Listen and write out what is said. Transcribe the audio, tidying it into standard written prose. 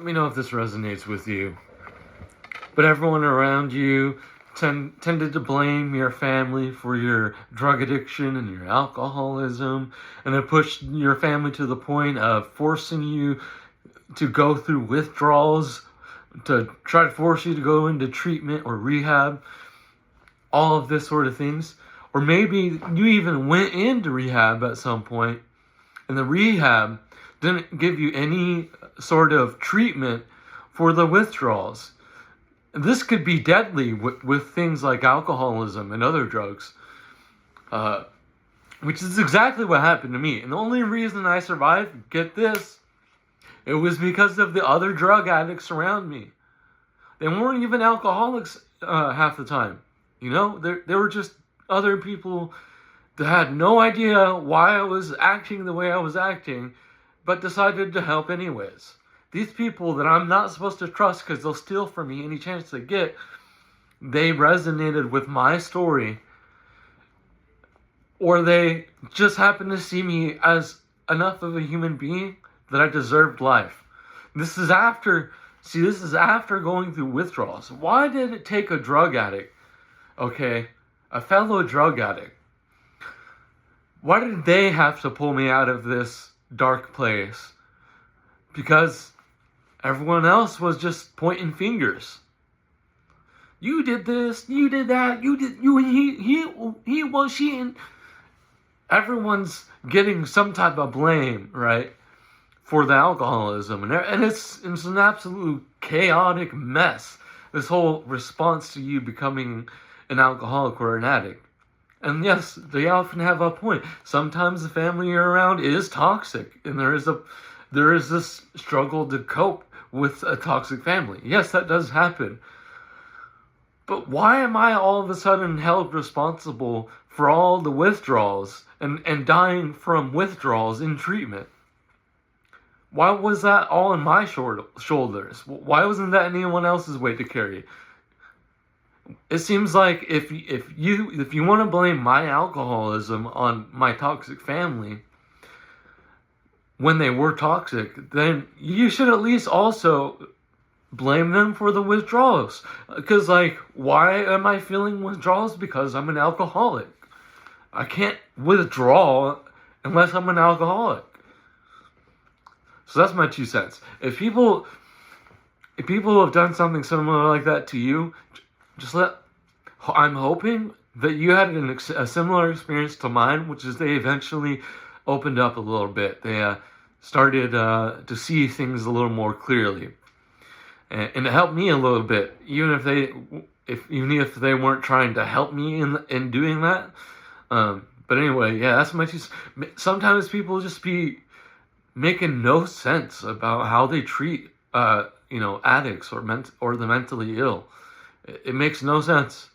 Let me know if this resonates with you. But everyone around you tended to blame your family for your drug addiction and your alcoholism, and it pushed your family to the point of forcing you to go through withdrawals, to try to force you to go into treatment or rehab, all of this sort of things. Or maybe you even went into rehab at some point, and the rehab didn't give you any sort of treatment for the withdrawals. This could be deadly with things like alcoholism and other drugs, which is exactly what happened to me. And the only reason I survived, get this, it was because of the other drug addicts around me. They weren't even alcoholics half the time. You know, they were just other people that had no idea why I was acting the way I was acting, but decided to help anyways. These people that I'm not supposed to trust because they'll steal from me any chance they get, they resonated with my story. Or they just happened to see me as enough of a human being that I deserved life. This is after going through withdrawals. Why did it take a drug addict, okay, a fellow drug addict, why did they have to pull me out of this dark place? Because everyone else was just pointing fingers. You did this, you did that, he was she, and everyone's getting some type of blame, right, for the alcoholism, and it's an absolute chaotic mess. This whole response to you becoming an alcoholic or an addict. And yes, they often have a point. Sometimes the family you're around is toxic, and there is this struggle to cope with a toxic family. Yes, that does happen. But why am I all of a sudden held responsible for all the withdrawals and dying from withdrawals in treatment? Why was that all on my shoulders? Why wasn't that anyone else's weight to carry? It seems like if you want to blame my alcoholism on my toxic family, when they were toxic, then you should at least also blame them for the withdrawals. Because, like, why am I feeling withdrawals? Because I'm an alcoholic. I can't withdraw unless I'm an alcoholic. So that's my 2 cents. If people have done something similar like that to you, I'm hoping that you had a similar experience to mine, which is they eventually opened up a little bit. They started to see things a little more clearly, and it helped me a little bit, even if they weren't trying to help me in doing that. But anyway, yeah, that's my 2. Sometimes people just be making no sense about how they treat addicts or the mentally ill. It makes no sense.